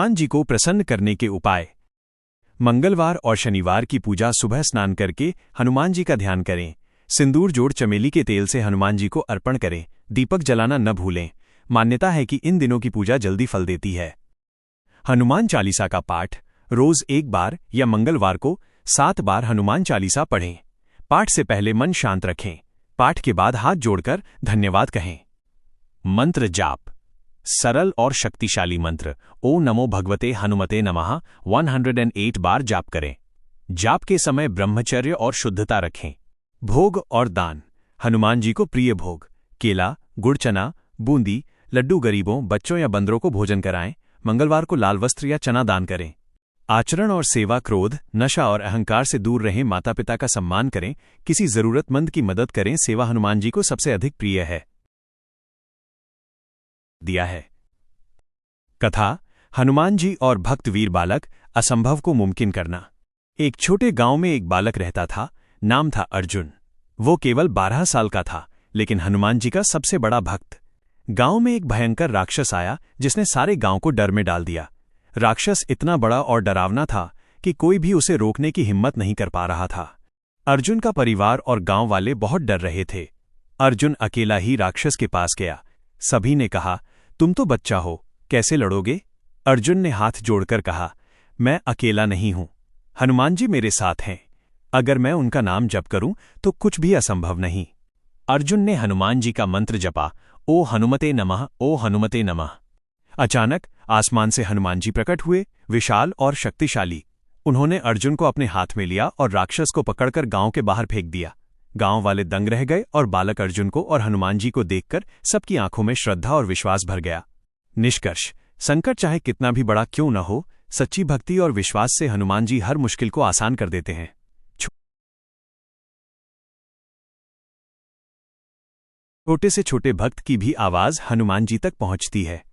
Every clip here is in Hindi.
हनुमान जी को प्रसन्न करने के उपाय। मंगलवार और शनिवार की पूजा सुबह स्नान करके हनुमान जी का ध्यान करें। सिंदूर जोड़ चमेली के तेल से हनुमान जी को अर्पण करें। दीपक जलाना न भूलें। मान्यता है कि इन दिनों की पूजा जल्दी फल देती है। हनुमान चालीसा का पाठ रोज 1 बार या मंगलवार को 7 बार हनुमान चालीसा पढ़ें। पाठ से पहले मन शांत रखें। पाठ के बाद हाथ जोड़कर धन्यवाद कहें। मंत्र जाप। सरल और शक्तिशाली मंत्र ओम नमो भगवते हनुमते नमः 108 बार जाप करें। जाप के समय ब्रह्मचर्य और शुद्धता रखें। भोग और दान। हनुमान जी को प्रिय भोग केला, गुड़, चना, बूंदी, लड्डू गरीबों, बच्चों या बंदरों को भोजन कराएं। मंगलवार को लाल वस्त्र या चना दान करें। आचरण और सेवा। क्रोध, नशा और अहंकार से दूर रहें। माता पिता का सम्मान करें। किसी जरूरतमंद की मदद करें। सेवा हनुमान जी को सबसे अधिक प्रिय है। दिया है। कथा हनुमान जी और भक्त वीर बालक असंभव को मुमकिन करना। एक छोटे गांव में एक बालक रहता था। नाम था अर्जुन। वो केवल 12 साल का था, लेकिन हनुमान जी का सबसे बड़ा भक्त। गांव में एक भयंकर राक्षस आया जिसने सारे गांव को डर में डाल दिया। राक्षस इतना बड़ा और डरावना था कि कोई भी उसे रोकने की हिम्मत नहीं कर पा रहा था। अर्जुन का परिवार और गांव वाले बहुत डर रहे थे। अर्जुन अकेला ही राक्षस के पास गया। सभी ने कहा, तुम तो बच्चा हो, कैसे लड़ोगे? अर्जुन ने हाथ जोड़कर कहा, मैं अकेला नहीं हूं, हनुमान जी मेरे साथ हैं। अगर मैं उनका नाम जप करूं तो कुछ भी असंभव नहीं। अर्जुन ने हनुमान जी का मंत्र जपा, ओ हनुमते नमः, ओ हनुमते नमः। अचानक आसमान से हनुमान जी प्रकट हुए, विशाल और शक्तिशाली। उन्होंने अर्जुन को अपने हाथ में लिया और राक्षस को पकड़कर गांव के बाहर फेंक दिया। गांव वाले दंग रह गए और बालक अर्जुन को और हनुमान जी को देखकर सबकी आंखों में श्रद्धा और विश्वास भर गया। निष्कर्ष, संकट चाहे कितना भी बड़ा क्यों न हो, सच्ची भक्ति और विश्वास से हनुमान जी हर मुश्किल को आसान कर देते हैं। छोटे से छोटे भक्त की भी आवाज हनुमान जी तक पहुंचती है।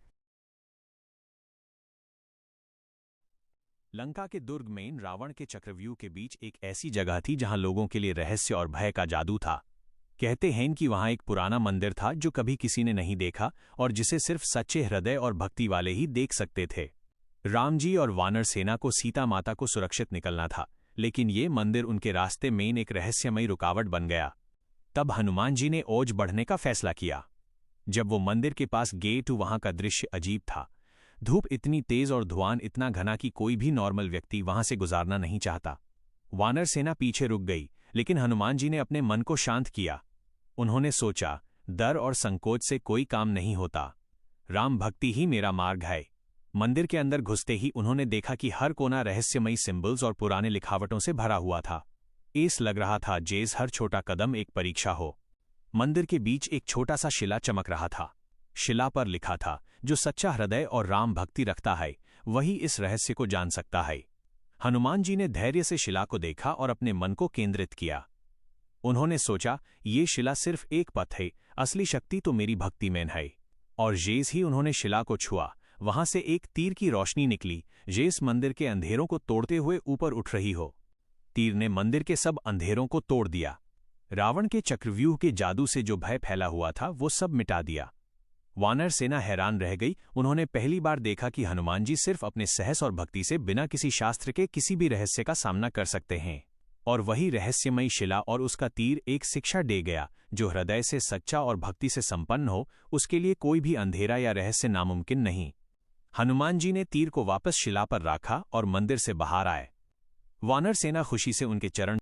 लंका के दुर्ग में रावण के चक्रव्यूह के बीच एक ऐसी जगह थी जहां लोगों के लिए रहस्य और भय का जादू था। कहते हैं कि वहां एक पुराना मंदिर था जो कभी किसी ने नहीं देखा और जिसे सिर्फ सच्चे हृदय और भक्ति वाले ही देख सकते थे। राम जी और वानर सेना को सीता माता को सुरक्षित निकलना था, लेकिन ये मंदिर उनके रास्ते में एक रहस्यमयी रुकावट बन गया। तब हनुमान जी ने ओज बढ़ने का फैसला किया। जब वो मंदिर के पास गए तो वहां का दृश्य अजीब था। धूप इतनी तेज और धुआं इतना घना कि कोई भी नॉर्मल व्यक्ति वहां से गुजारना नहीं चाहता। वानर सेना पीछे रुक गई, लेकिन हनुमान जी ने अपने मन को शांत किया। उन्होंने सोचा, डर और संकोच से कोई काम नहीं होता, राम भक्ति ही मेरा मार्ग है। मंदिर के अंदर घुसते ही उन्होंने देखा कि हर कोना रहस्यमयी सिंबल्स और पुराने लिखावटों से भरा हुआ था। ऐसा लग रहा था जैसे हर छोटा कदम एक परीक्षा हो। मंदिर के बीच एक छोटा सा शिला चमक रहा था। शिला पर लिखा था, जो सच्चा हृदय और राम भक्ति रखता है वही इस रहस्य को जान सकता है। हनुमान जी ने धैर्य से शिला को देखा और अपने मन को केंद्रित किया। उन्होंने सोचा, ये शिला सिर्फ एक पथ है, असली शक्ति तो मेरी भक्ति में है। और जैसे ही उन्होंने शिला को छुआ, वहां से एक तीर की रोशनी निकली, जैसे मंदिर के अंधेरों को तोड़ते हुए ऊपर उठ रही हो। तीर ने मंदिर के सब अंधेरों को तोड़ दिया। रावण के चक्रव्यूह के जादू से जो भय फैला हुआ था वो सब मिटा दिया। वानर सेना हैरान रह गई। उन्होंने पहली बार देखा कि हनुमान जी सिर्फ अपने साहस और भक्ति से बिना किसी शास्त्र के किसी भी रहस्य का सामना कर सकते हैं। और वही रहस्यमयी शिला और उसका तीर एक शिक्षा दे गया, जो हृदय से सच्चा और भक्ति से संपन्न हो, उसके लिए कोई भी अंधेरा या रहस्य नामुमकिन नहीं। हनुमान जी ने तीर को वापस शिला पर रखा और मंदिर से बाहर आए। वानर सेना खुशी से उनके चरण